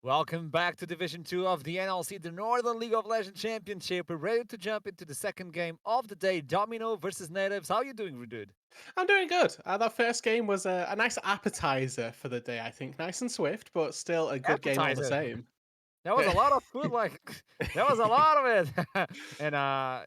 Welcome back to Division 2 of the NLC, the Northern League of Legends Championship. We're ready to jump into the second game of the day, Domino versus Nativz. How you doing, Rudud? I'm doing good. That first game was a nice appetizer for the day, I think. Nice and swift, but still a good game all the Appetizer. same. That was a lot of food, like, that was a lot of it. and I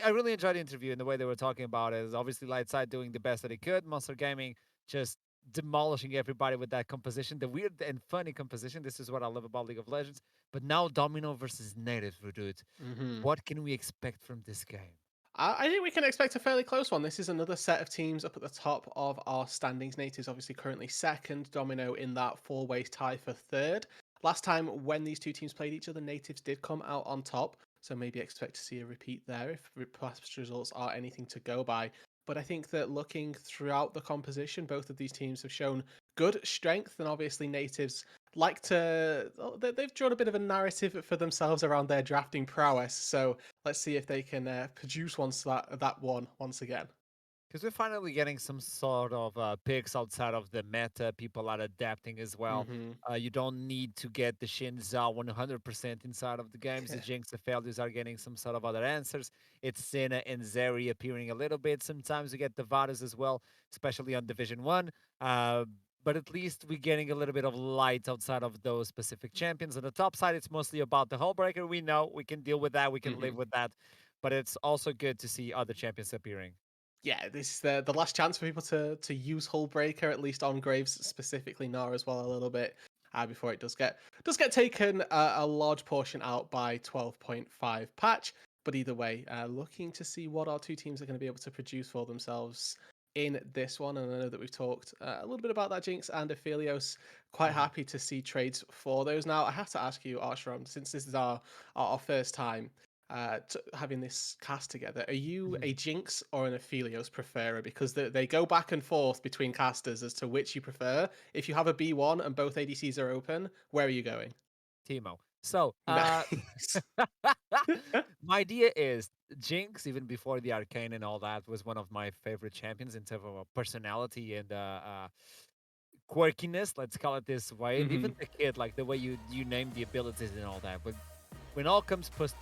really enjoyed the interview and the way they were talking about it. Is obviously Lightside doing the best that he could. Monster Gaming just demolishing everybody with that composition, the weird and funny composition. This is what I love about League of Legends. But now Domino versus Native, Rudud. hmm What can we expect from this game? I think we can expect a fairly close one. This is another set of teams up at the top of our standings. Natives obviously currently second, Domino in that four-way tie for third. Last time when these two teams played each other, Natives did come out on top, so maybe expect to see a repeat there if past results are anything to go by. But I think that looking throughout the composition, both of these teams have shown good strength, and obviously Natives like to. They've drawn a bit of a narrative for themselves around their drafting prowess. So let's see if they can produce that one once again. Because we're finally getting some sort of picks outside of the meta. People are adapting as well. hmm You don't need to get the Shinza 100% inside of the games. The Jinx, the failures are getting some sort of other answers. It's Senna and Zeri appearing a little bit. Sometimes we get the Varus as well, especially on Division 1. Uh, but at least we're getting a little bit of light outside of those specific champions. On the top side, it's mostly about the Hullbreaker. We know we can deal with that. We can live hmm with that. But it's also good to see other champions appearing. Yeah, this is the last chance for people to use Hullbreaker, at least on Graves specifically, Nara as well a little bit. Before it does get taken a large portion out by 12.5 patch. But either way, looking to see what our two teams are going to be able to produce for themselves in this one. And I know that we've talked a little bit about that Jinx and Aphelios. Quite Mhm. happy to see trades for those. Now, I have to ask you, Arshram, since this is our first time having this cast together, are you Mhm. a Jinx or an Aphelios preferer? Because they go back and forth between casters as to which you prefer. If you have a B1 and both ADCs are open, where are you going? Timo. So, Nice. my idea is Jinx, even before the Arcane and all that, was one of my favorite champions in terms of personality and quirkiness. Let's call it this way. And hmm even the kid, like the way you name the abilities and all that. But when all comes push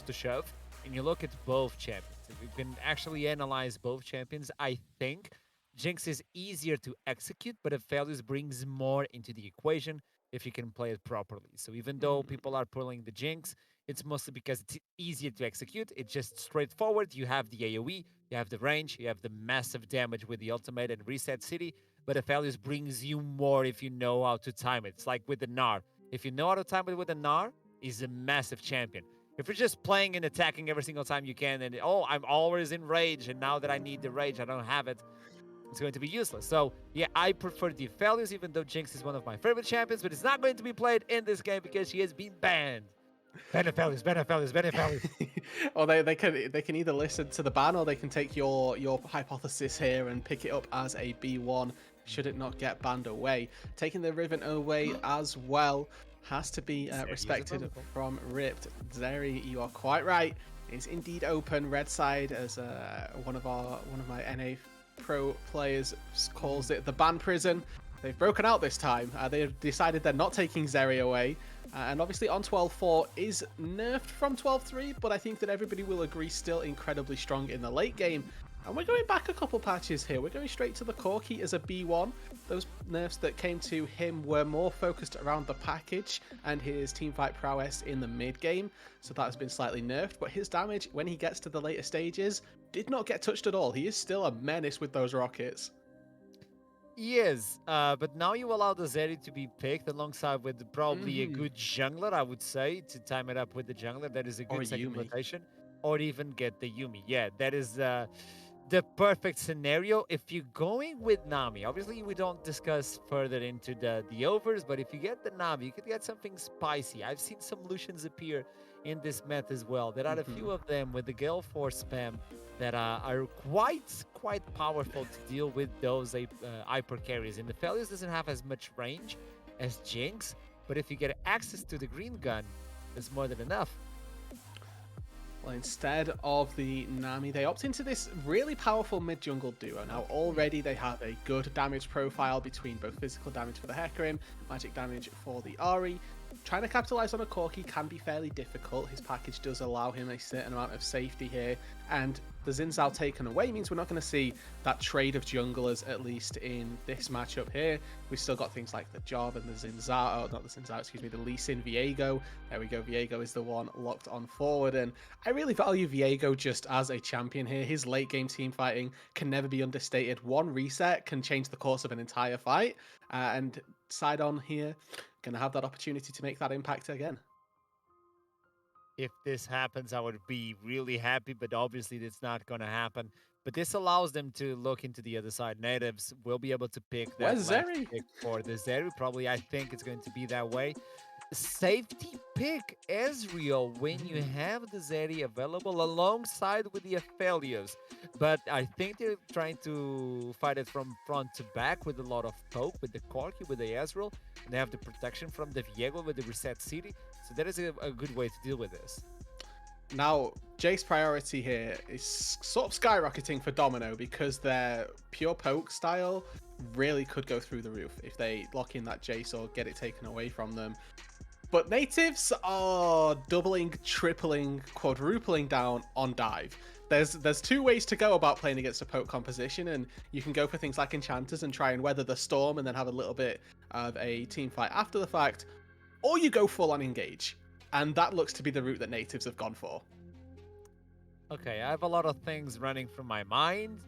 to shove, and you look at both champions, if you can actually analyze both champions, I think Jinx is easier to execute, but Aphelios brings more into the equation if you can play it properly. So even though people are pulling the Jinx, it's mostly because it's easier to execute. It's just straightforward. You have the AoE, you have the range, you have the massive damage with the ultimate and reset city. But Aphelios brings you more if you know how to time it. It's like with the Gnar. If you know how to time it with the Gnar, he's a massive champion. If you're just playing and attacking every single time you can, and oh, I'm always in rage, and now that I need the rage, I don't have it, it's going to be useless. So, yeah, I prefer the Aphelios, even though Jinx is one of my favorite champions, but it's not going to be played in this game because she has been banned. Ban Aphelios, ban Aphelios, ban Aphelios. Or they can either listen to the ban or they can take your hypothesis here and pick it up as a B1 should it not get banned away. Taking the Riven away as well has to be Zeri is respected available. from Ripped. Zeri, you are quite right. It's indeed open. Red side, as one of my NA pro players calls it, the ban prison. They've broken out this time. They've decided they're not taking Zeri away. And obviously on 12.4 is nerfed from 12.3, but I think that everybody will agree still incredibly strong in the late game. And we're going back a couple patches here. We're going straight to the Corki as a B1. Those nerfs that came to him were more focused around the package and his teamfight prowess in the mid game. So that has been slightly nerfed, but his damage when he gets to the later stages did not get touched at all. He is still a menace with those rockets. Yes, but now you allow the Zeri to be picked alongside with probably a hmm good jungler, I would say, to time it up with the jungler. That is a Or good second Yumi. rotation. Or even get the Yumi. Yeah, that is the perfect scenario. If you're going with Nami, obviously we don't discuss further into the overs, but if you get the Nami, you could get something spicy. I've seen some Lucians appear in this meta as well. There are a hmm few of them with the Gale Force spam that are quite powerful to deal with those hyper carries. And the Aphelios doesn't have as much range as Jinx, but if you get access to the green gun, it's more than enough. Well, instead of the Nami, they opt into this really powerful mid-jungle duo. Now, already they have a good damage profile between both physical damage for the Hecarim, magic damage for the Ahri. Trying to capitalize on a Corki can be fairly difficult. His package does allow him a certain amount of safety here, and the Xin Zhao taken away means we're not going to see that trade of junglers, at least in this matchup here. We've still got things like the Job and the Xin Zhao, not the Xin Zhao, excuse me, the Lee Sin Viego. There we go, Viego is the one locked on forward, and I really value Viego just as a champion here. His late game team fighting can never be understated. One reset can change the course of an entire fight, and Sidon here gonna have that opportunity to make that impact again. If this happens, I would be really happy, but obviously it's not going to happen. But this allows them to look into the other side. Nativz will be able to pick that Where's last Zeri? pick for the Zeri. Probably, I think it's going to be that way. Safety pick Ezreal when you have the Zeri available alongside with the Aphelios. But I think they're trying to fight it from front to back with a lot of poke, with the Corki, with the Ezreal. And they have the protection from the Viego with the Reset City. So that is a good way to deal with this. Now, Jace's priority here is sort of skyrocketing for Domino because their pure poke style really could go through the roof if they lock in that Jace or get it taken away from them. But Nativz are doubling, tripling, quadrupling down on dive. There's two ways to go about playing against a poke composition, and you can go for things like enchanters and try and weather the storm and then have a little bit of a team fight after the fact, or you go full on engage. And that looks to be the route that Nativz have gone for. Okay, I have a lot of things running through my mind.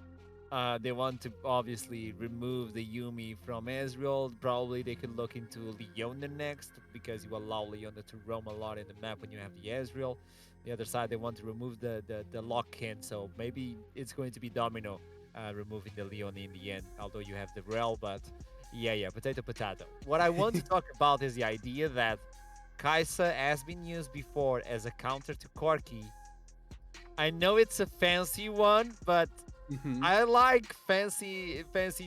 They want to obviously remove the Yumi from Ezreal. Probably they could look into Leona next because you allow Leona to roam a lot in the map when you have the Ezreal. The other side, they want to remove the lock-in, so maybe it's going to be Domino removing the Leona in the end, although you have the Rel, but yeah, potato. What I want to talk about is the idea that Kai'Sa has been used before as a counter to Corki. I know it's a fancy one, but I like fancy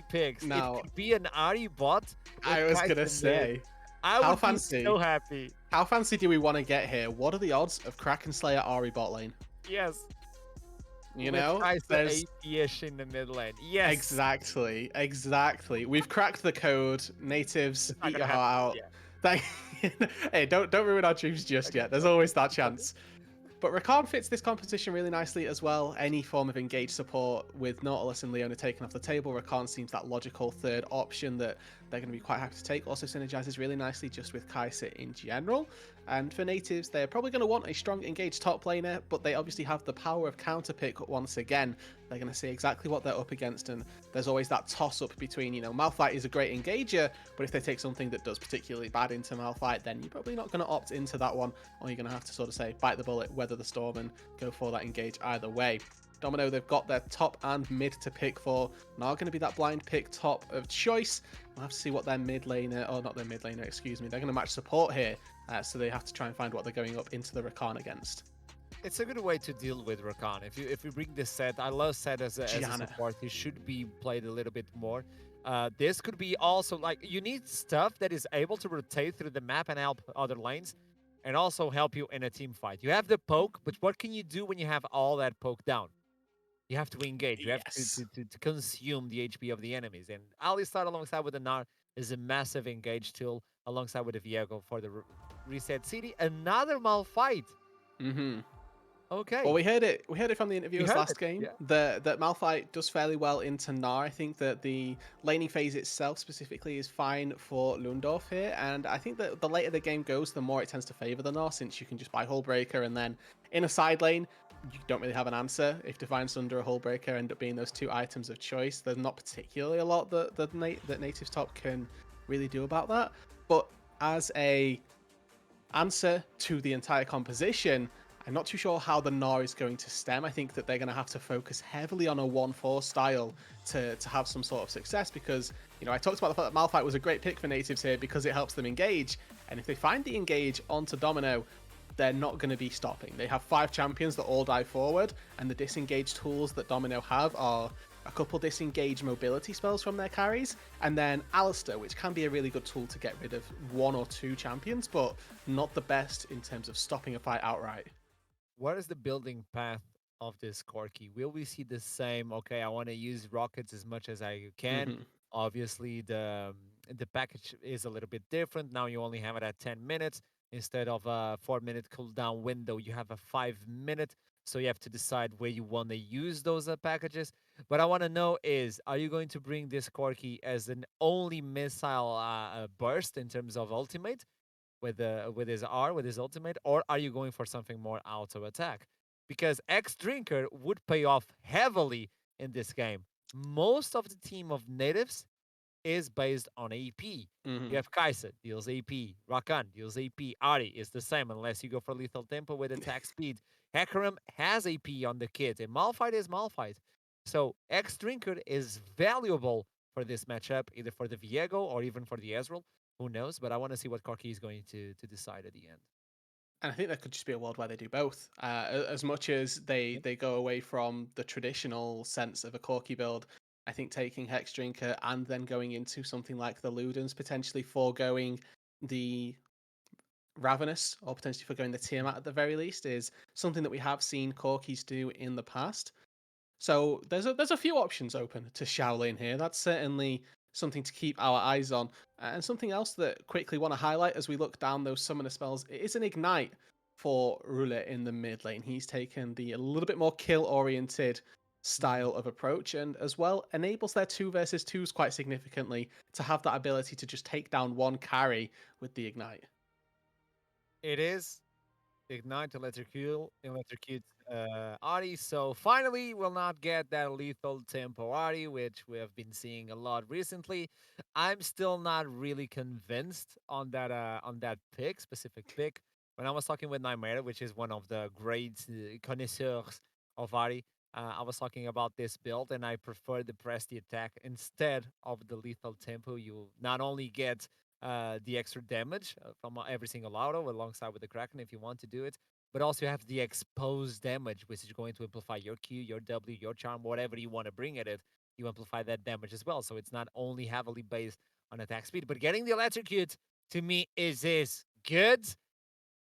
picks. Now, it could be an Ahri bot. I was gonna say, I how would fancy? be so happy. How fancy do we want to get here? What are the odds of Kraken Slayer Ahri bot lane? Yes. You know, there's 80-ish in the mid lane. Yes. Exactly. We've cracked the code. Nativz, eat your heart out. Hey, don't ruin our dreams just yet. There's always that chance. But Rakan fits this composition really nicely as well. Any form of engaged support with Nautilus and Leona taken off the table, Rakan seems that logical third option that they're going to be quite happy to take. Also synergizes really nicely just with Kai'Sa in general. And for Nativz, they're probably going to want a strong engaged top laner, but they obviously have the power of counterpick once again. They're going to see exactly what they're up against, and there's always that toss-up between, Malphite is a great engager, but if they take something that does particularly bad into Malphite, then you're probably not going to opt into that one, or you're going to have to sort of say, bite the bullet, weather the storm, and go for that engage either way. Domino, they've got their top and mid to pick for. Now going to be that blind pick top of choice. We'll have to see what their mid laner, or not their mid laner, excuse me. They're going to match support here, so they have to try and find what they're going up into the Rakan against. It's a good way to deal with Rakan. If you bring this set, I love set as a support. He should be played a little bit more. This could be also like you need stuff that is able to rotate through the map and help other lanes, and also help you in a team fight. You have the poke, but what can you do when you have all that poke down? You have to engage. You have to consume the HP of the enemies. And Alistar alongside with the Gnar is a massive engage tool alongside with the Viego for the Reset City. Another Malphite. Okay. Well, we heard it from the interviewers last game that Malphite does fairly well into Gnar. I think that the laning phase itself specifically is fine for Lundorf here, and I think that the later the game goes, the more it tends to favor the Gnar, since you can just buy Hullbreaker, and then in a side lane, you don't really have an answer. If Divine Sunder or Hullbreaker end up being those two items of choice, there's not particularly a lot that Nativz top can really do about that. But as a answer to the entire composition, I'm not too sure how the Gnar is going to stem. I think that they're going to have to focus heavily on a 1-4 style to have some sort of success, because, I talked about the fact that Malphite was a great pick for Nativz here because it helps them engage. And if they find the engage onto Domino, they're not going to be stopping. They have 5 champions that all dive forward, and the disengage tools that Domino have are a couple disengage mobility spells from their carries, and then Alistar, which can be a really good tool to get rid of 1 or 2 champions, but not the best in terms of stopping a fight outright. what is the building path of this Corki? Will we see the same? Okay, I want to use rockets as much as I can. Hmm. Obviously, the package is a little bit different. Now you only have it at 10 minutes instead of a 4 minute cooldown window. You have a 5 minute, so you have to decide where you want to use those packages. What I want to know is, are you going to bring this Corki as an only missile burst in terms of ultimate? With his R, with his ultimate, or are you going for something more auto attack? Because X Drinker would pay off heavily in this game. Most of the team of Nativz is based on AP. You Hmm. have Kaisa deals AP, Rakan deals AP, Ari is the same unless you go for lethal tempo with attack speed. Hecarim has AP on the kit, and Malphite is Malphite. So X Drinker is valuable for this matchup, either for the Viego or even for the Ezreal. Who knows? But I want to see what Corki is going to decide at the end. And I think that could just be a world where they do both. As much as Yep. they go away from the traditional sense of a Corki build, I think taking Hex Drinker and then going into something like the Ludens, potentially foregoing the Ravenous, or potentially foregoing the Tiamat at the very least, is something that we have seen Corkis do in the past. So there's a few options open to Shaolin here. That's certainly something to keep our eyes on. And something else that quickly want to highlight as we look down those summoner spells, it is an ignite for Roulette in the mid lane. He's taken the a little bit more kill oriented Mhm. style of approach, and as well enables their 2 versus 2s quite significantly to have that ability to just take down one carry with the ignite. It is Ignite, electrocute Ahri. So finally, we'll not get that lethal tempo Ahri, which we have been seeing a lot recently. I'm still not really convinced on that pick, specific pick. When I was talking with Nightmare, which is one of the great connoisseurs of Ahri, I was talking about this build, and I prefer the press the attack instead of the lethal tempo. You not only get the extra damage from every single auto alongside with the Kraken if you want to do it. But also you have the exposed damage, which is going to amplify your Q, your W, your charm, whatever you want to bring at it. You amplify that damage as well. So it's not only heavily based on attack speed, but getting the electrocute to me is good.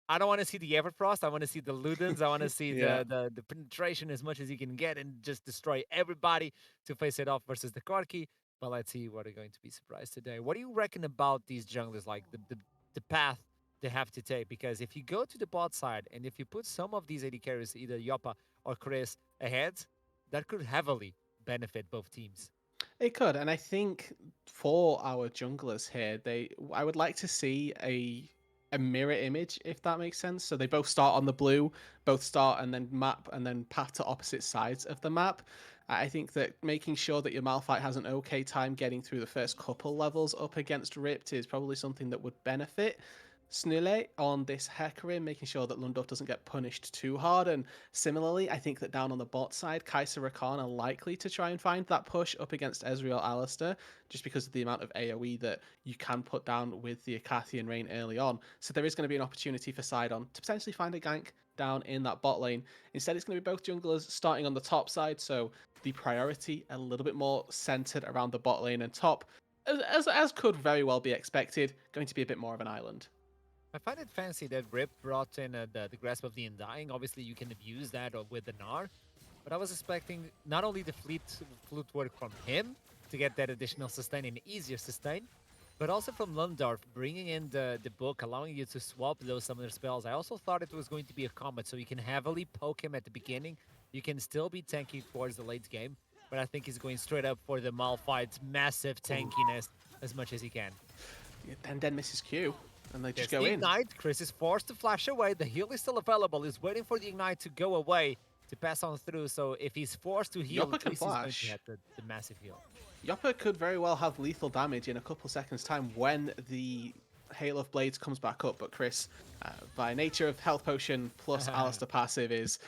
I don't want to see the Everfrost. I want to see the Ludens. I want to see Yeah. the penetration as much as you can get and just destroy everybody to face it off versus the Corki. But let's see what are going to be surprised today. What do you reckon about these junglers, like the path they have to take? Because if you go to the bot side and if you put some of these AD carries, either Yoppa or Chris, ahead, that could heavily benefit both teams. It could, and I think for our junglers here, I would like to see a mirror image, if that makes sense. So they both start on the blue, both start and then map and then path to opposite sides of the map. I think that making sure that your Malphite has an okay time getting through the first couple levels up against Ripped is probably something that would benefit Snule on this Hecarim, making sure that Lundorf doesn't get punished too hard. And similarly, I think that down on the bot side, Kai'Sa Rakan are likely to try and find that push up against Ezreal Alistair, just because of the amount of AoE that you can put down with the Akathian Rain early on. So there is going to be an opportunity for Sidon to potentially find a gank down in that bot lane. Instead, it's going to be both junglers starting on the top side, so the priority a little bit more centered around the bot lane and top. As could very well be expected, going to be a bit more of an island. I find it fancy that Rip brought in the Grasp of the Undying. Obviously, you can abuse that with the Gnar. But I was expecting not only the flute work from him to get that additional sustain and easier sustain, but also from Lundorf bringing in the book, allowing you to swap those summoner spells. I also thought it was going to be a combat, so you can heavily poke him at the beginning. You can still be tanky towards the late game, but I think he's going straight up for the Malphite's massive Ooh. tankiness as much as he can. Yeah, Den misses Q, and they just There's go the in. Ignite. Chris is forced to flash away. The heal is still available. He's waiting for the Ignite to go away to pass on through. So if he's forced to heal, Yoppa at can least he's going to flash. have the massive heal. Yoppa could very well have lethal damage in a couple seconds' time when the Hail of Blades comes back up, but Chris, by nature of Health Potion plus Alistair passive, is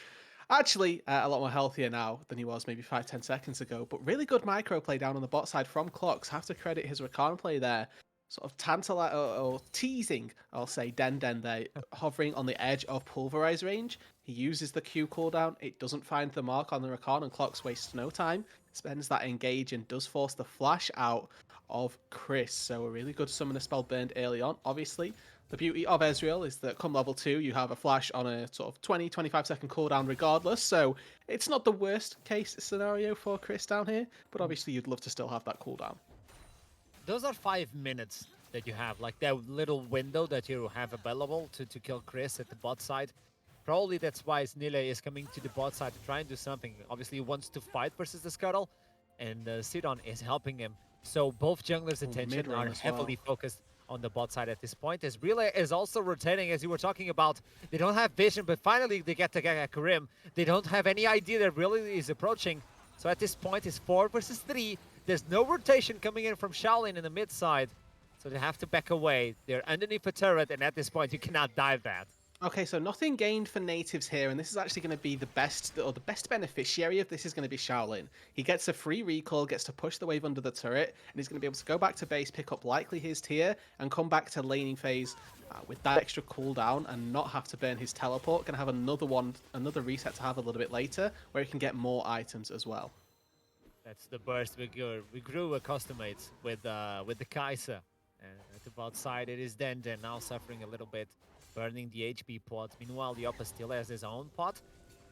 actually a lot more healthier now than he was maybe 5-10 seconds ago. But really good micro play down on the bot side from Clocks. Have to credit his Rakan play there. Sort of tantalizing or teasing, I'll say, Den there, hovering on the edge of Pulverize range. He uses the Q cooldown. It doesn't find the mark on the Rakan, and Clocks wastes no time. Spends that engage and does force the flash out of Chris. So a really good summoner spell burned early on. Obviously, the beauty of Ezreal is that come level 2, you have a flash on a sort of 20-25 second cooldown regardless. So it's not the worst case scenario for Chris down here, but obviously you'd love to still have that cooldown. Those are 5 minutes that you have, like that little window that you have available to kill Chris at the bot side. Probably that's why Snille is coming to the bot side to try and do something. Obviously, he wants to fight versus the Scuttle, and Sidon is helping him. So both junglers' attention are heavily focused on the bot side at this point. As Relay is also rotating, as you were talking about. They don't have vision, but finally they get to Karim. They don't have any idea that Relay is approaching. So at this point, it's 4 versus 3. There's no rotation coming in from Shaolin in the mid side. So they have to back away. They're underneath a turret, and at this point, you cannot dive that. Okay, so nothing gained for Nativz here, and this is actually going to be the best beneficiary of this is going to be Shaolin. He gets a free recall, gets to push the wave under the turret, and he's going to be able to go back to base, pick up likely his tier, and come back to laning phase with that extra cooldown and not have to burn his teleport. Going to have another reset to have a little bit later, where he can get more items as well. That's the burst we grew accustomed with the Kai'Sa. And at the bot side, it is Denden now suffering a little bit, burning the HP pot. Meanwhile, the Oppa still has his own pot,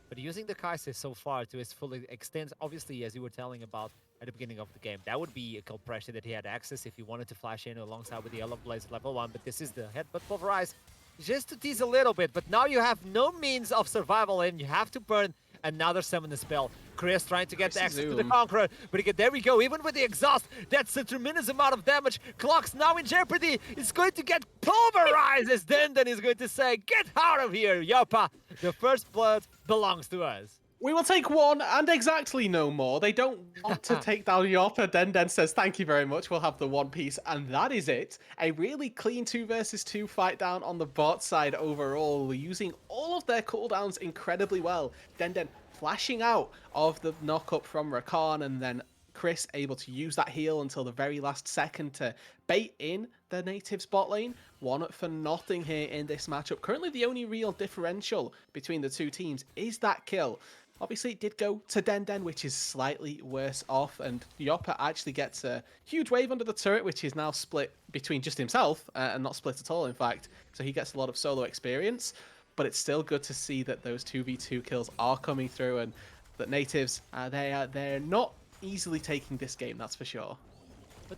but using the Kai'Sa so far to its full extent, obviously, as you were telling about at the beginning of the game, that would be a kill pressure that he had access if he wanted to flash in alongside with the Yellow Blaze level 1, but this is the headbutt pulverize just to tease a little bit, but now you have no means of survival and you have to burn another summon spell. Chris trying to get the access to the Conqueror, but again, there we go, even with the exhaust, that's a tremendous amount of damage. Clock's now in jeopardy, it's going to get pulverized as Denden is going to say, get out of here, Yoppa, the first blood belongs to us. We will take one and exactly no more. They don't want to take down Yoppa. Denden says, thank you very much. We'll have the one piece. And that is it. A really clean 2 versus 2 fight down on the bot side overall. Using all of their cooldowns incredibly well. Denden flashing out of the knock-up from Rakan, and then Chris able to use that heal until the very last second to bait in the Nativz bot lane. 1-0 here in this matchup. Currently, the only real differential between the two teams is that kill. Obviously, it did go to Denden, which is slightly worse off, and Yoppa actually gets a huge wave under the turret, which is now split between just himself, and not split at all, in fact. So he gets a lot of solo experience, but it's still good to see that those 2v2 kills are coming through, and that Nativz, they're not easily taking this game, that's for sure. But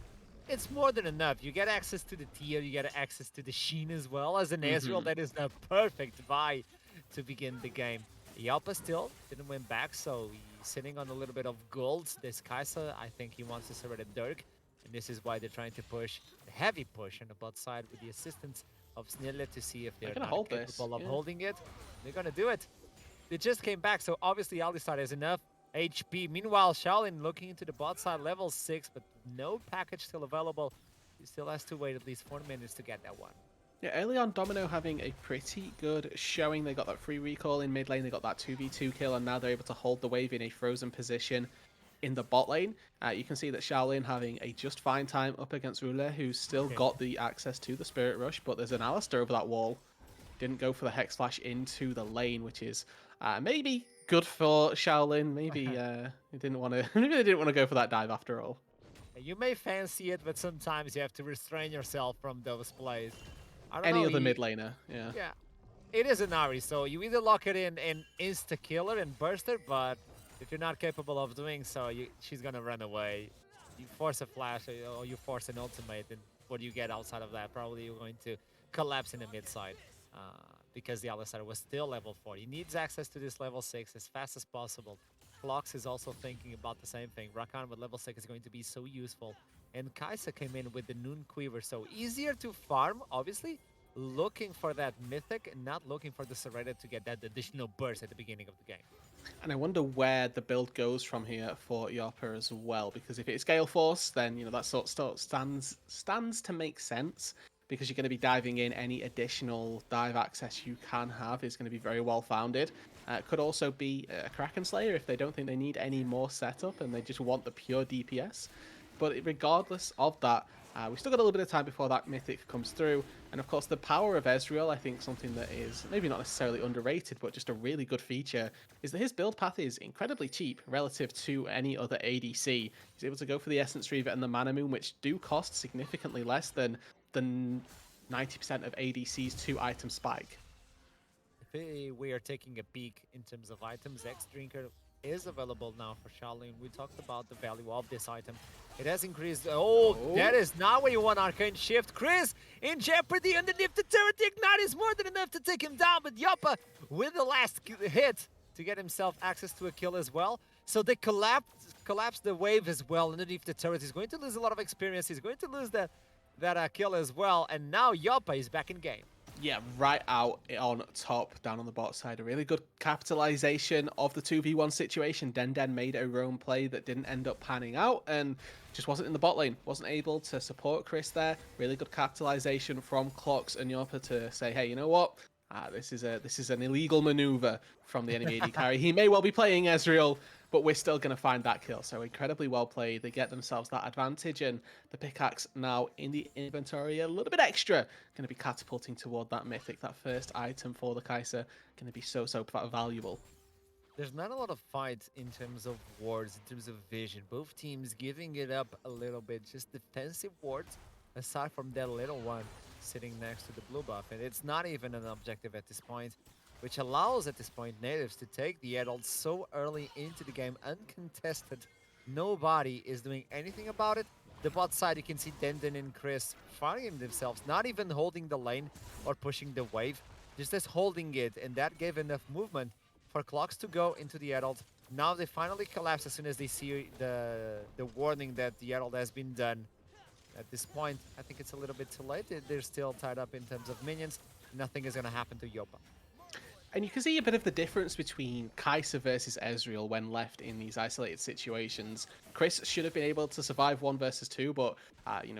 it's more than enough. You get access to the tier, you get access to the Sheen as well. As an Ezreal, that is the perfect buy to begin the game. Yoppa still didn't win back, so he's sitting on a little bit of gold. This Kai'Sa, I think he wants to surrender at Dirk, and this is why they're trying to push the heavy push on the bot side with the assistance of Snille to see if they're not capable of holding it. They're gonna do it. They just came back, so obviously Alistar has enough HP. Meanwhile, Shaolin looking into the bot side, level 6, but no package still available. He still has to wait at least 4 minutes to get that one. Yeah, early on, Domino having a pretty good showing. They got that free recall in mid lane, they got that 2v2 kill, and now they're able to hold the wave in a frozen position in the bot lane. You can see that Shaolin having a just fine time up against Rule, who's still got the access to the Spirit Rush, but there's an Alistar over that wall. Didn't go for the Hex Flash into the lane, which is maybe good for Shaolin. Maybe they didn't want to go for that dive after all. You may fancy it, but sometimes you have to restrain yourself from those plays. Any other mid laner, yeah. Yeah, it is an Ahri, so you either lock it in and insta-killer and burst her, but if you're not capable of doing so, she's gonna run away. You force a flash or you force an ultimate, and what do you get outside of that? Probably you're going to collapse in the mid side because the Alistar was still level 4. He needs access to this level 6 as fast as possible. Flox is also thinking about the same thing. Rakan with level 6 is going to be so useful. And Kai'Sa came in with the Noon Quiver, so easier to farm, obviously, looking for that Mythic and not looking for the Serena to get that additional burst at the beginning of the game. And I wonder where the build goes from here for Yoppa as well, because if it's Gale Force, then that sort of stands to make sense, because you're going to be diving in. Any additional dive access you can have is going to be very well founded. It could also be a Kraken Slayer if they don't think they need any more setup and they just want the pure DPS. But regardless of that, We still got a little bit of time before that mythic comes through. And of course, the power of Ezreal, I think something that is maybe not necessarily underrated, but just a really good feature, is that his build path is incredibly cheap relative to any other ADC. He's able to go for the Essence Reaver and the Mana Moon, which do cost significantly less than 90% of ADC's 2-item spike. If we are taking a peek in terms of items, X Drinker is available now for Shaolin. We talked about the value of this item. It has increased. Oh, that is not what you want, Arcane Shift. Chris in jeopardy underneath the turret. The Ignite is more than enough to take him down, but Yoppa with the last hit to get himself access to a kill as well. So they collapse the wave as well underneath the turret. He's going to lose a lot of experience. He's going to lose that kill as well. And now Yoppa is back in game. Yeah, right out on top, down on the bot side. A really good capitalization of the 2v1 situation. Den made a roam play that didn't end up panning out and just wasn't in the bot lane. Wasn't able to support Chris there. Really good capitalization from Clocks and Yoppa to say, hey, you know what? This is an illegal maneuver from the enemy AD carry. He may well be playing Ezreal, but we're still going to find that kill. So incredibly well played. They get themselves that advantage, and the pickaxe now in the inventory a little bit extra. Going to be catapulting toward that mythic, that first item for the Kai'Sa. Going to be so valuable. There's not a lot of fights in terms of wards, in terms of vision. Both teams giving it up a little bit. Just defensive wards, aside from that little one sitting next to the blue buff. And it's not even an objective at this point, which allows at this point Nativz to take the adults so early into the game, uncontested. Nobody is doing anything about it. The bot side, you can see Denden and Chris fighting themselves, not even holding the lane or pushing the wave, just holding it, and that gave enough movement for Clocks to go into the adult. Now they finally collapse as soon as they see the warning that the adult has been done. At this point, I think it's a little bit too late. They're still tied up in terms of minions. Nothing is going to happen to Yoppa. And you can see a bit of the difference between Kai'Sa versus Ezreal when left in these isolated situations. Chris should have been able to survive 1 versus 2, but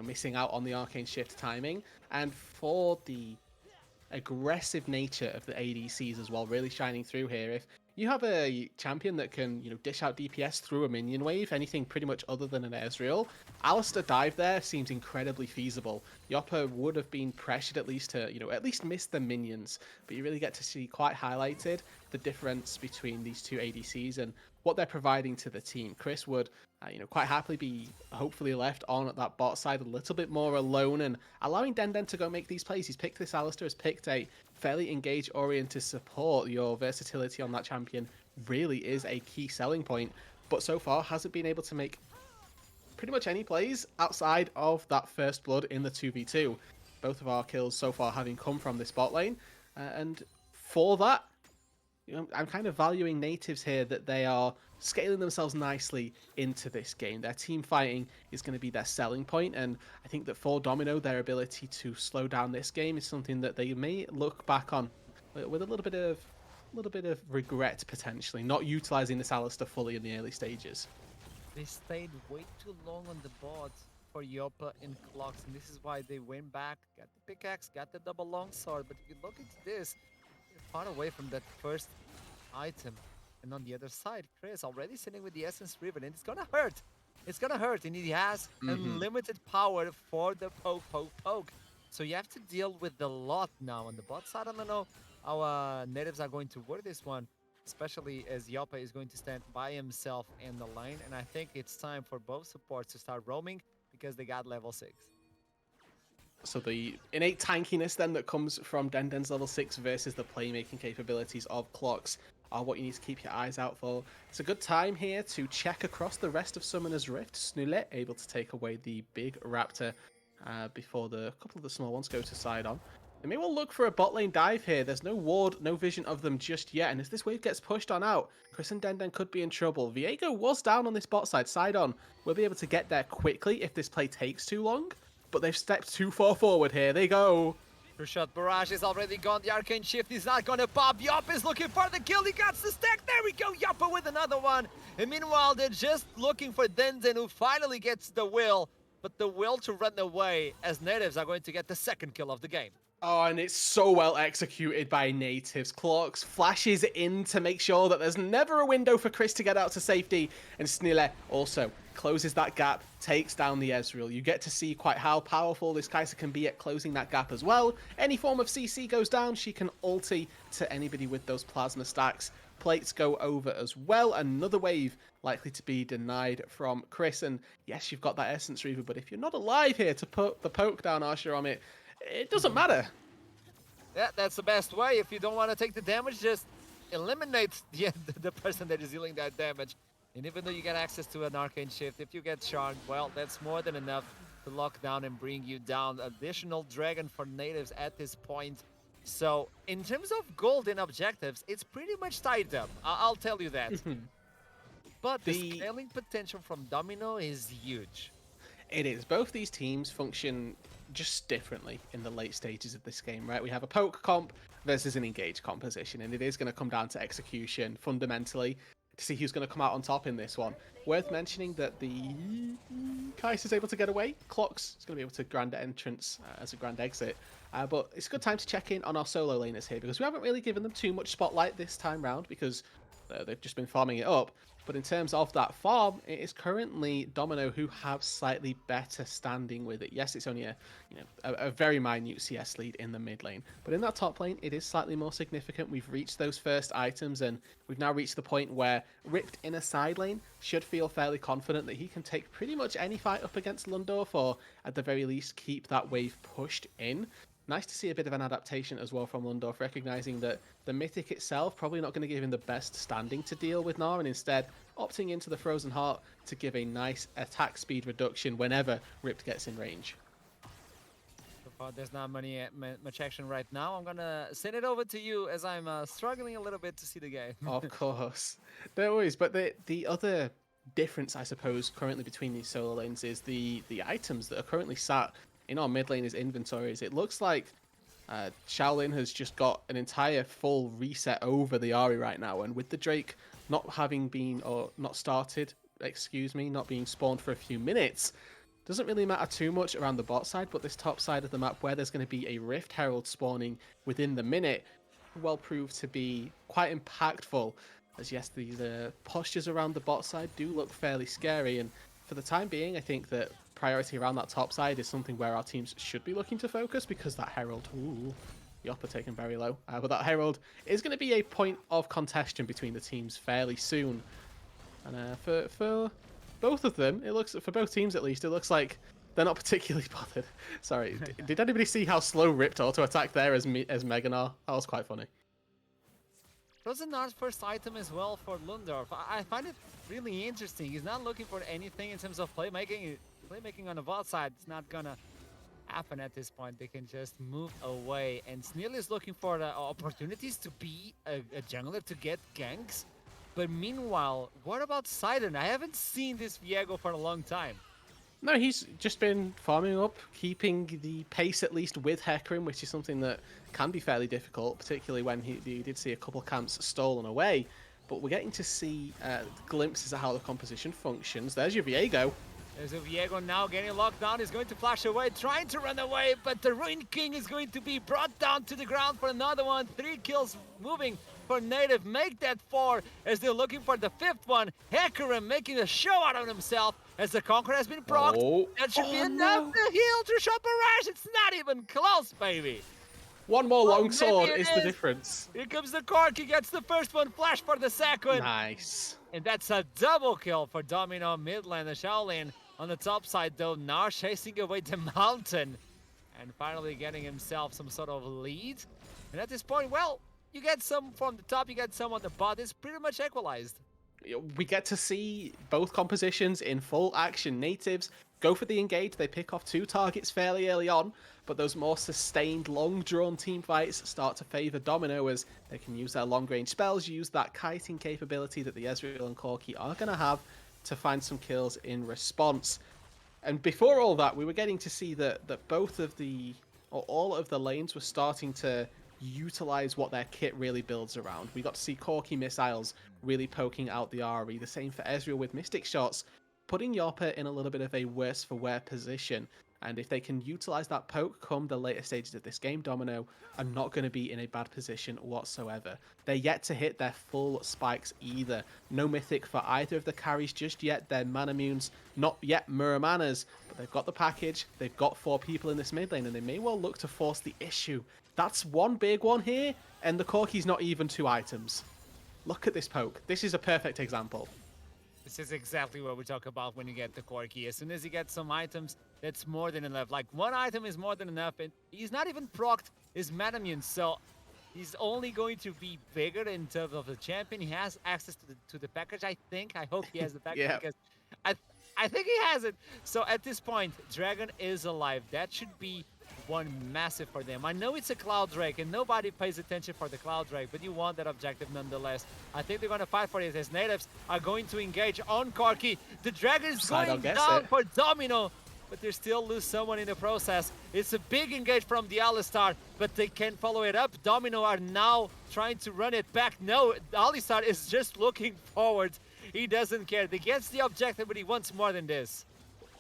missing out on the Arcane Shift timing. And for the aggressive nature of the ADCs as well, really shining through here. If you have a champion that can, dish out DPS through a minion wave, anything pretty much other than an Ezreal, Alistar dive there seems incredibly feasible. Yoppa would have been pressured at least to, at least miss the minions, but you really get to see quite highlighted the difference between these two ADCs and what they're providing to the team. Chris would, quite happily be hopefully left on at that bot side a little bit more alone and allowing Den to go make these plays. He's picked this Alistar, has picked a fairly engage-oriented support. Your versatility on that champion really is a key selling point, but so far hasn't been able to make pretty much any plays outside of that first blood in the 2v2. Both of our kills so far having come from this bot lane, and for that, I'm kind of valuing Nativz here, that they are scaling themselves nicely into this game. Their team fighting is going to be their selling point, and I think that for Domino, their ability to slow down this game is something that they may look back on with a little bit of regret, potentially, not utilizing this Alistar fully in the early stages. They stayed way too long on the bot for Yoppa and Clocks, and this is why they went back, got the pickaxe, got the double longsword. But if you look into this, you're far away from that first item. And on the other side, Chris already sitting with the Essence Ribbon, and it's gonna hurt. It's gonna hurt, and he has unlimited power for the poke. So you have to deal with the lot now on the bot side. I don't know how Nativz are going to work this one, especially as Yoppa is going to stand by himself in the lane. And I think it's time for both supports to start roaming because they got level 6. So the innate tankiness then that comes from Denden's level 6 versus the playmaking capabilities of Clocks are what you need to keep your eyes out for. It's a good time here to check across the rest of Summoner's Rift. Snulet able to take away the big Raptor before the couple of the small ones go to side on. They may well look for a bot lane dive here. There's no ward, no vision of them just yet. And as this wave gets pushed on out, Chris and Den could be in trouble. Viego was down on this bot side. Side on will be able to get there quickly if this play takes too long. But they've stepped too far forward here. They go. Shot Barrage is already gone. The Arcane Shift is not going to pop. Yoppa is looking for the kill. He got the stack. There we go. Yoppa with another one. And meanwhile, they're just looking for Denden, who finally gets the will but the will to run away, as Nativz are going to get the second kill of the game. Oh, and it's so well executed by Nativz. Clocks flashes in to make sure that there's never a window for Chris to get out to safety, and Snille also closes that gap, takes down the Ezreal. You get to see quite how powerful this Kai'Sa can be at closing that gap as well. Any form of CC goes down, she can ulti to anybody with those plasma stacks. Plates go over as well. Another wave likely to be denied from Chris. And yes, you've got that Essence Reaver, but if you're not alive here to put the poke down Asher on it doesn't matter. Yeah, that's the best way. If you don't want to take the damage, just eliminate the person that is dealing that damage. And even though you get access to an Arcane Shift, if you get charged, well, that's more than enough to lock down and bring you down. Additional Dragon for Nativz at this point. So, in terms of gold and objectives, it's pretty much tied up. I'll tell you that. But the scaling potential from Domino is huge. It is. Both these teams function just differently in the late stages of this game, right? We have a poke comp versus an engage composition, and it is going to come down to execution fundamentally to see who's going to come out on top in this one. Worth mentioning that the Kai'Sa is able to get away. Clocks is going to be able to grand entrance as a grand exit. But it's a good time to check in on our solo laners here, because we haven't really given them too much spotlight this time round, because they've just been farming it up. But in terms of that farm, it is currently Domino who have slightly better standing with it. Yes, it's only a very minute CS lead in the mid lane, but in that top lane, it is slightly more significant. We've reached those first items, and we've now reached the point where Ripped in a side lane should feel fairly confident that he can take pretty much any fight up against Lundorf, or at the very least keep that wave pushed in. Nice to see a bit of an adaptation as well from Lundorf, recognizing that the Mythic itself probably not going to give him the best standing to deal with Gnar, and instead opting into the Frozen Heart to give a nice attack speed reduction whenever Ripped gets in range. So far, there's not much action right now. I'm going to send it over to you, as I'm struggling a little bit to see the game. Of course. No worries, but the other difference, I suppose, currently between these solo lanes is the items that are currently sat in our mid laner's inventories. It looks like Shaolin has just got an entire full reset over the Ahri right now, and with the Drake not having been, or not started, excuse me, not being spawned for a few minutes, doesn't really matter too much around the bot side, but this top side of the map where there's going to be a Rift Herald spawning within the minute will prove to be quite impactful, as yes, these postures around the bot side do look fairly scary, and for the time being, I think that priority around that top side is something where our teams should be looking to focus, because that Herald, Yoppa taken very low, but that Herald is going to be a point of contention between the teams fairly soon. And for both of them, it looks, for both teams at least, it looks like they're not particularly bothered. Sorry, did anybody see how slow Ripped auto attack there as Meganar? That was quite funny. Frozen Gnar's first item as well for Lundorf. I find it really interesting. He's not looking for anything in terms of playmaking. Playmaking on the bot side is not gonna happen at this point. They can just move away, and Snille is looking for the opportunities to be a jungler to get ganks. But meanwhile, what about Sidon? I haven't seen this Viego for a long time. No, he's just been farming up, keeping the pace at least with Hecarim, which is something that can be fairly difficult, particularly when he did see a couple camps stolen away. But we're getting to see glimpses of how the composition functions. There's your Viego. There's a Viego now getting locked down. He's going to flash away, trying to run away, but the Ruined King is going to be brought down to the ground for another one. 3 kills moving for Native. Make that 4 as they're looking for the 5th one. Hecarim making a show out of himself as the Conqueror has been procced. Oh. That should be enough to heal to shot barrage. It's not even close, baby. One more longsword is the difference. Here comes the Cork. He gets the first one, flash for the second. Nice. And that's a double kill for Domino mid lane. The Shaolin on the top side, though, now chasing away the mountain and finally getting himself some sort of lead. And at this point, well, you get some from the top, you get some on the bot. It's pretty much equalized. We get to see both compositions in full action. Nativz go for the engage. They pick off 2 targets fairly early on, but those more sustained, long-drawn team fights start to favor Domino as they can use their long-range spells, use that kiting capability that the Ezreal and Corki are going to have to find some kills in response. And before all that, we were getting to see that both of the, or all of the lanes were starting to utilize what their kit really builds around. We got to see Corki missiles really poking out the Ahri. The same for Ezreal with Mystic Shots. putting Yopper in a little bit of a worse for wear position. And if they can utilize that poke come the later stages of this game, Domino are not going to be in a bad position whatsoever. They're yet to hit their full spikes either. No mythic for either of the carries just yet. Their mana munes, not yet Muramanas, but they've got the package. They've got 4 people in this mid lane, and they may well look to force the issue. That's one big one here, and the Corki's not even 2 items. Look at this poke. This is a perfect example. This is exactly what we talk about when you get the Corki. As soon as you get some items, that's more than enough. Like, one item is more than enough, and he's not even procced his Manamune, so he's only going to be bigger in terms of the champion. He has access to the package, I think. I hope he has the package, Yeah. because I think he has it. So at this point, Dragon is alive. That should be one massive for them. I know it's a Cloud Drake, and nobody pays attention for the Cloud Drake, but you want that objective nonetheless. I think they're going to fight for it, as Nativz are going to engage on Corki. The Dragon is going down for Domino, but they still lose someone in the process. It's a big engage from the Alistar, but they can follow it up. Domino are now trying to run it back. No, Alistar is just looking forward. He doesn't care. He gets the objective, but he wants more than this.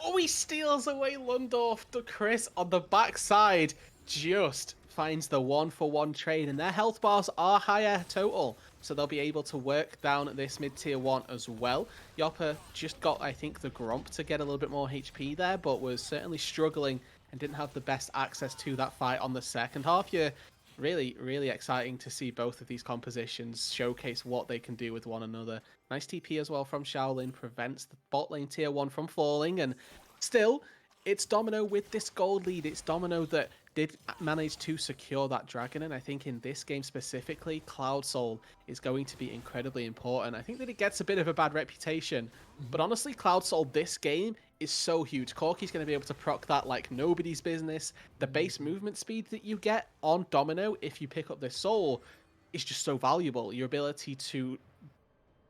Oh, he steals away Lundorf. The Chris on the backside just finds the 1-for-1 trade, and their health bars are higher total, so they'll be able to work down this mid-tier 1 as well. Yopper just got, I think, the Gromp to get a little bit more HP there, but was certainly struggling and didn't have the best access to that fight on the second half. Yeah, really, really exciting to see both of these compositions showcase what they can do with one another. Nice TP as well from Shaolin, prevents the bot lane tier 1 from falling, and still, it's Domino with this gold lead. It's Domino that did manage to secure that dragon, and I think in this game specifically, Cloud Soul is going to be incredibly important. I think that it gets a bit of a bad reputation, but honestly, Cloud Soul this game is so huge. Corki's going to be able to proc that like nobody's business. The base movement speed that you get on Domino if you pick up this soul is just so valuable. Your ability to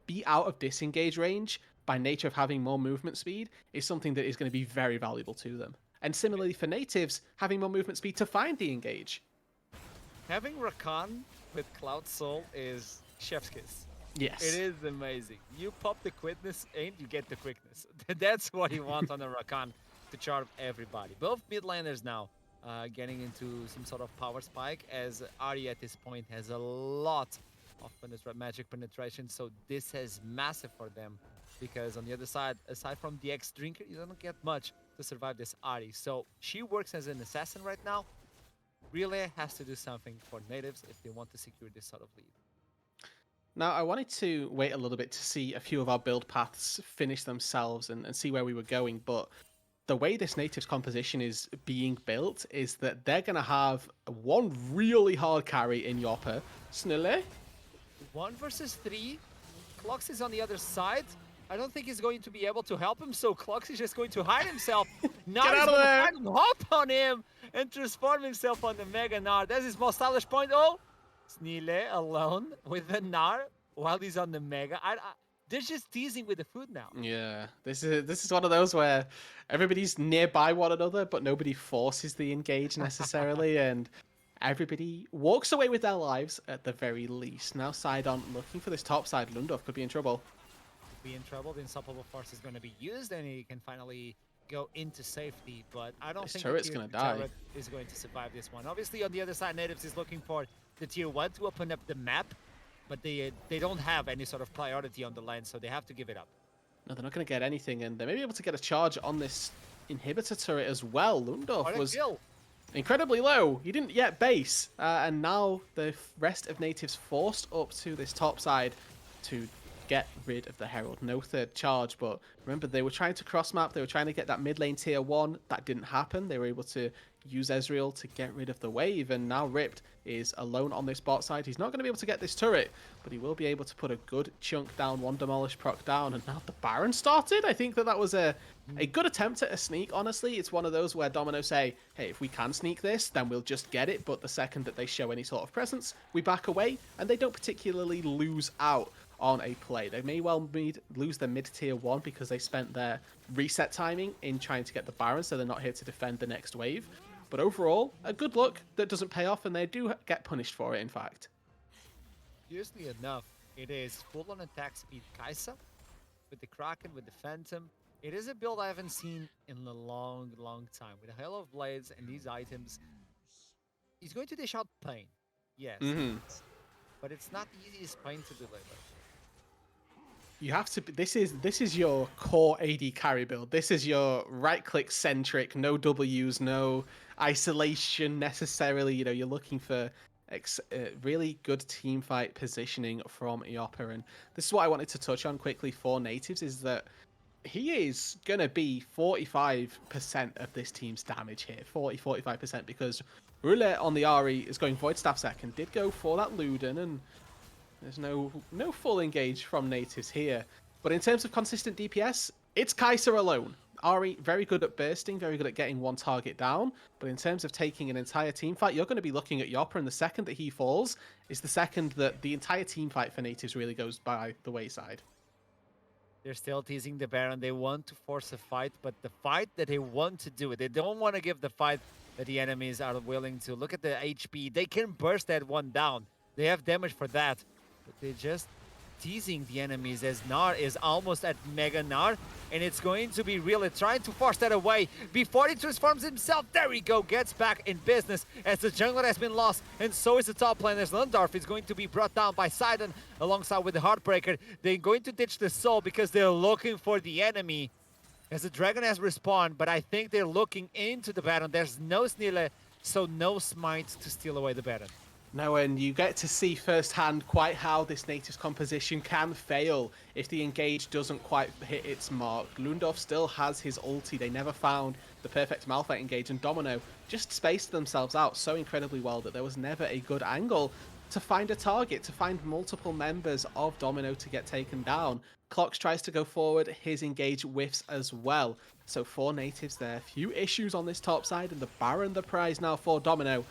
be out of disengage range by nature of having more movement speed is something that is going to be very valuable to them. And similarly for Nativz, having more movement speed to find the engage. Having Rakan with Cloud Soul is chef's kiss. Yes. It is amazing. You pop the quickness and you get the quickness. That's what you want on a Rakan to charm everybody. Both mid laners now getting into some sort of power spike, as Ahri at this point has a lot of magic penetration, so this is massive for them, because on the other side, aside from the X-Drinker, you don't get much to survive this Ahri. So she works as an assassin right now. Relay has to do something for Nativz if they want to secure this sort of lead. Now, I wanted to wait a little bit to see a few of our build paths finish themselves and see where we were going, but the way this Nativz composition is being built is that they're going to have one really hard carry in Yopper. Snille? 1 versus 3. Clox is on the other side. I don't think he's going to be able to help him, so Clox is just going to hide himself. Now Get he's out of going there! to hop on him and transform himself on the Mega Gnar. That's his most stylish point. Oh, Snille alone with the Gnar while he's on the Mega. They're just teasing with the food now. Yeah, this is one of those where everybody's nearby one another, but nobody forces the engage necessarily, and everybody walks away with their lives at the very least. Now Sidon looking for this top side. Lundorf could be in trouble. Be in trouble. The Unstoppable Force is going to be used, and he can finally go into safety. But I don't think turret's going to die. Turret is going to survive this one. Obviously, on the other side, Nativz is looking for the tier 1 to open up the map, but they don't have any sort of priority on the lane, so they have to give it up. No, they're not going to get anything, and they may be able to get a charge on this inhibitor turret as well. Lundorf was incredibly low. He didn't yet base, and now the rest of Nativz forced up to this top side to get rid of the Herald. No third charge, but remember, they were trying to cross map. They were trying to get that mid lane tier 1. That didn't happen. They were able to use Ezreal to get rid of the wave, and now Ripped is alone on this bot side. He's not going to be able to get this turret, but he will be able to put a good chunk down, one demolish proc down, and now the Baron started. I think that was a good attempt at a sneak, honestly. It's one of those where Domino say, hey, if we can sneak this, then we'll just get it, but the second that they show any sort of presence, we back away, and they don't particularly lose out on a play. They may well lose their mid-tier 1 because they spent their reset timing in trying to get the Baron, so they're not here to defend the next wave. But overall, a good look that doesn't pay off, and they do get punished for it, in fact. Curiously enough, it is full-on attack speed Kai'Sa with the Kraken, with the Phantom, It is a build I haven't seen in a long, long time. With a Hail of Blades and these items, he's going to dish out pain. Yes, he Hmm. is. But it's not the easiest pain to deliver. You have to. This is your core AD carry build. This is your right click centric, no Ws, no isolation necessarily. You know, you're looking for really good team fight positioning from Ioppa, and this is what I wanted to touch on quickly for Nativz is that he is gonna be 45% of this team's damage here, 45%, because Roulette on the Ari is going Void Staff second, did go for that Luden, and there's no full engage from Natives here. But in terms of consistent DPS, it's Kai'Sa alone. Ari, very good at bursting, very good at getting one target down. But in terms of taking an entire team fight, you're going to be looking at Yoppa, and the second that he falls is the second that the entire team fight for Natives really goes by the wayside. They're still teasing the Baron. They want to force a fight, but the fight that they want to do it, they don't want to give the fight that the enemies are willing to. Look at the HP. They can burst that one down. They have damage for that. But they're just teasing the enemies as Nar is almost at Mega Nar. And it's going to be really trying to force that away before he transforms himself. There we go, gets back in business as the jungler has been lost. And so is the top laner. Lundorf is going to be brought down by Sidon alongside with the Heartbreaker. They're going to ditch the soul because they're looking for the enemy. As the dragon has respawned, but I think they're looking into the Baron. There's no Snille, so no smite to steal away the Baron. No, and you get to see firsthand quite how this Natives composition can fail if the engage doesn't quite hit its mark. Lundorf still has his ulti. They never found the perfect Malphite engage, and Domino just spaced themselves out so incredibly well that there was never a good angle to find a target, to find multiple members of Domino to get taken down. Clocks tries to go forward, his engage whiffs as well. So for Natives there, few issues on this top side, and the Baron the prize now for Domino.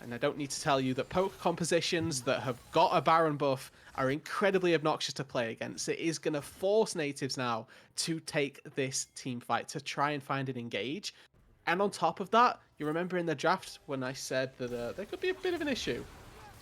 And I don't need to tell you that poke compositions that have got a Baron buff are incredibly obnoxious to play against. It is going to force Natives now to take this team fight, to try and find an engage. And on top of that, you remember in the draft when I said that there could be a bit of an issue.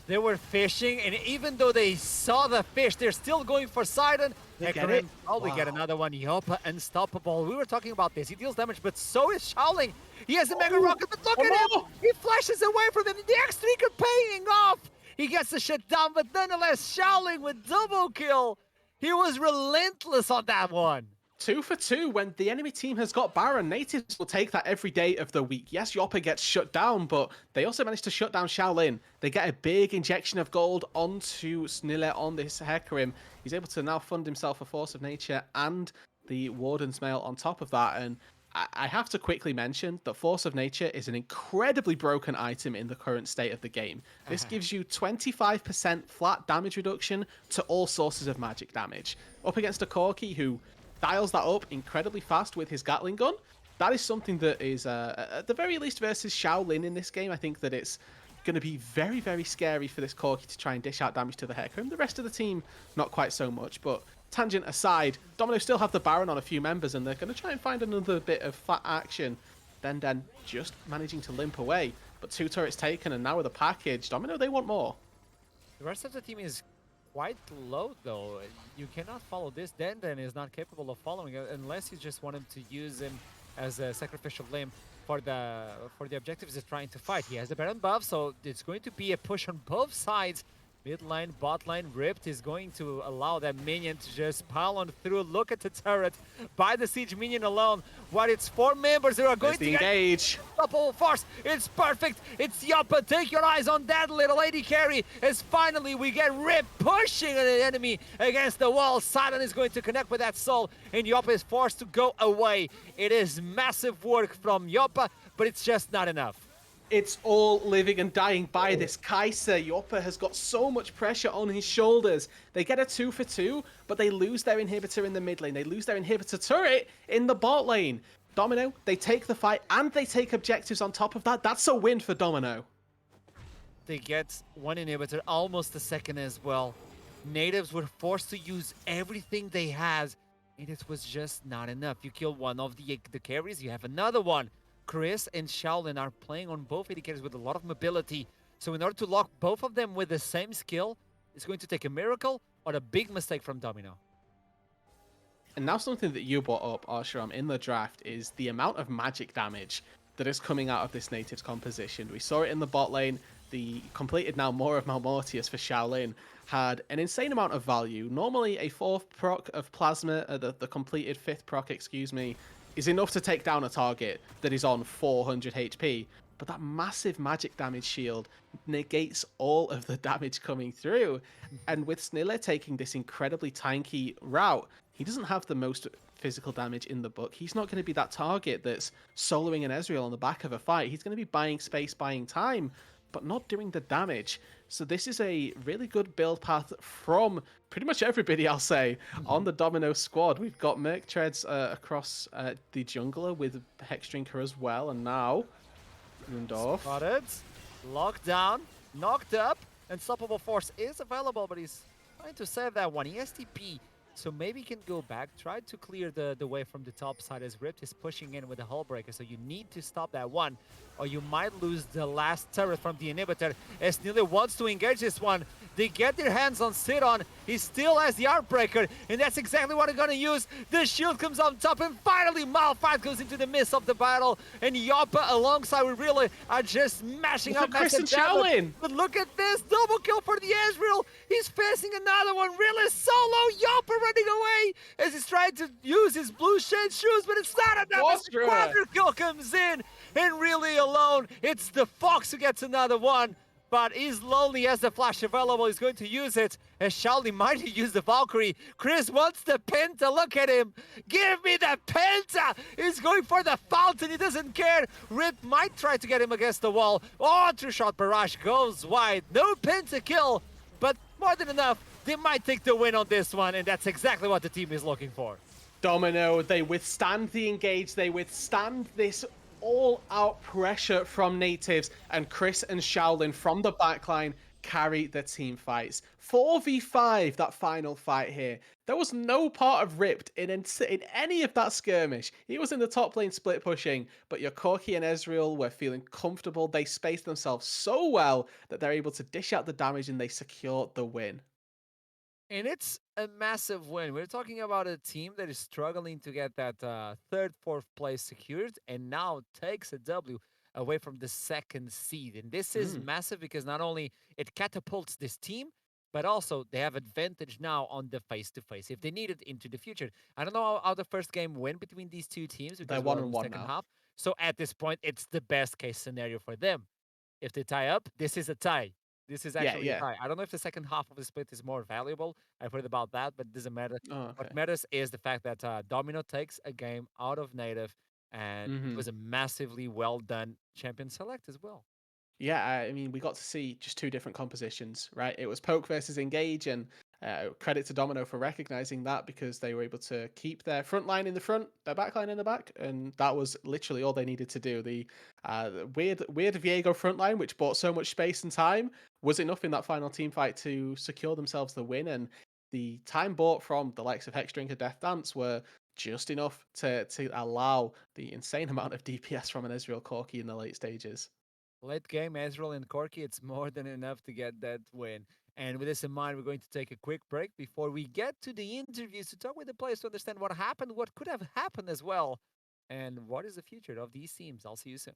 They were fishing, and even though they saw the fish, they're still going for Sidon. They get it? Probably get Wow. another one. Yoppa, unstoppable. We were talking about this. He deals damage, but so is Shaoling. He has a Mega Rocket, but look at him! He flashes away from them. The X-Streaker paying off! He gets the shit down, but nonetheless, Shaoling with double kill. He was relentless on that one. 2 for 2 when the enemy team has got Baron. Natives will take that every day of the week. Yes, Yoppa gets shut down, but they also managed to shut down Shaolin. They get a big injection of gold onto Snille on this Hecarim. He's able to now fund himself a Force of Nature and the Warden's Mail on top of that. And I have to quickly mention that Force of Nature is an incredibly broken item in the current state of the game. This gives you 25% flat damage reduction to all sources of magic damage. Up against a Corki who dials that up incredibly fast with his Gatling gun. That is something that is, at the very least, versus Shaolin in this game. I think that it's going to be very, very scary for this Corki to try and dish out damage to the Hecarim. The rest of the team, not quite so much. But tangent aside, Domino still have the Baron on a few members, and they're going to try and find another bit of flat action. Then just managing to limp away. But 2 turrets taken, and now with a package, Domino, they want more. The rest of the team is quite low, though. You cannot follow this. Den is not capable of following it unless you just want him to use him as a sacrificial limb for the objectives he's trying to fight. He has the Baron buff, so it's going to be a push on both sides. Mid lane, bot lane, Ripped is going to allow that minion to just pile on through. Look at the turret by the siege minion alone. What, it's 4 members who are going to engage. Double force. It's perfect. It's Yoppa. Take your eyes on that little AD carry as finally we get Rip pushing the enemy against the wall. Sidon is going to connect with that soul, and Yoppa is forced to go away. It is massive work from Yoppa, but it's just not enough. It's all living and dying by this Kai'Sa. Yoppa has got so much pressure on his shoulders. They get a 2 for 2, but they lose their inhibitor in the mid lane. They lose their inhibitor turret in the bot lane. Domino, they take the fight and they take objectives on top of that. That's a win for Domino. They get one inhibitor, almost a second as well. Natives were forced to use everything they had, and it was just not enough. You kill one of the carries, you have another one. Chris and Shaolin are playing on both indicators with a lot of mobility. So in order to lock both of them with the same skill, it's going to take a miracle or a big mistake from Domino. And now something that you brought up, Arshram, in the draft is the amount of magic damage that is coming out of this Nativz composition. We saw it in the bot lane. The completed now more of Malmortius for Shaolin had an insane amount of value. Normally, a fourth proc of Plasma, the completed fifth proc, excuse me, is enough to take down a target that is on 400 HP. But that massive magic damage shield negates all of the damage coming through. And with Sniller taking this incredibly tanky route, he doesn't have the most physical damage in the book. He's not going to be that target that's soloing an Ezreal on the back of a fight. He's going to be buying space, buying time, but not doing the damage. So this is a really good build path from pretty much everybody, I'll say, on the Domino squad. We've got Merc Treads across the jungler with Hexdrinker as well, and now Rundorf. Spotted, locked down, knocked up. Unstoppable Force is available, but he's trying to save that one. He has TP, so maybe he can go back, try to clear the way from the top side as Rift is pushing in with the Hull Breaker, so you need to stop that one, or you might lose the last turret from the inhibitor. As Nile wants to engage this one, they get their hands on Sidon. He still has the Heartbreaker, and that's exactly what they're gonna use. The shield comes on top, and finally Malphite goes into the midst of the battle, and Yoppa alongside with Really are just mashing up Chris and massive damage. Shaolin. But look at this, double kill for the Ezreal. He's facing another one, Really solo, Yoppa running away as he's trying to use his blue shade shoes, but it's not enough. As the quadra kill comes in, and Really alone, it's the Fox who gets another one. But he's lonely as the flash available. He's going to use it. As Shaolin might use the Valkyrie. Chris wants the Penta. Look at him. Give me the Penta. He's going for the fountain. He doesn't care. Rip might try to get him against the wall. Oh, two-shot barrage goes wide. No Penta kill, but more than enough. They might take the win on this one, and that's exactly what the team is looking for. Domino, they withstand the engage. They withstand this all-out pressure from Nativz, and Chris and Shaolin from the backline carry the team fights. 4v5, that final fight here. There was no part of Ripped in any of that skirmish. He was in the top lane split pushing, but your Corki and Ezreal were feeling comfortable. They spaced themselves so well that they're able to dish out the damage, and they secured the win. And it's a massive win. We're talking about a team that is struggling to get that third, fourth place secured, and now takes a W away from the second seed. And this is massive because not only it catapults this team, but also they have advantage now on the face-to-face if they need it into the future. I don't know how the first game went between these two teams. They're 1-1 second now. half. So at this point, it's the best case scenario for them. If they tie up, this is a tie. This is actually a tie. I don't know if the second half of the split is more valuable. I've heard about that, but it doesn't matter. Oh, okay. What matters is the fact that Domino takes a game out of native, and it was a massively well done champion select as well. Yeah, I mean, we got to see just two different compositions, right? It was Poke versus Engage, and credit to Domino for recognizing that, because they were able to keep their front line in the front, their back line in the back, and that was literally all they needed to do. The weird Viego front line, which bought so much space and time, was enough in that final team fight to secure themselves the win, and the time bought from the likes of Hexdrinker, Death Dance were just enough to allow the insane amount of DPS from an Ezreal Corki in the late stages. Late game, Ezreal and Corki, it's more than enough to get that win. And with this in mind, we're going to take a quick break before we get to the interviews to talk with the players to understand what happened, what could have happened as well, and what is the future of these teams. I'll see you soon.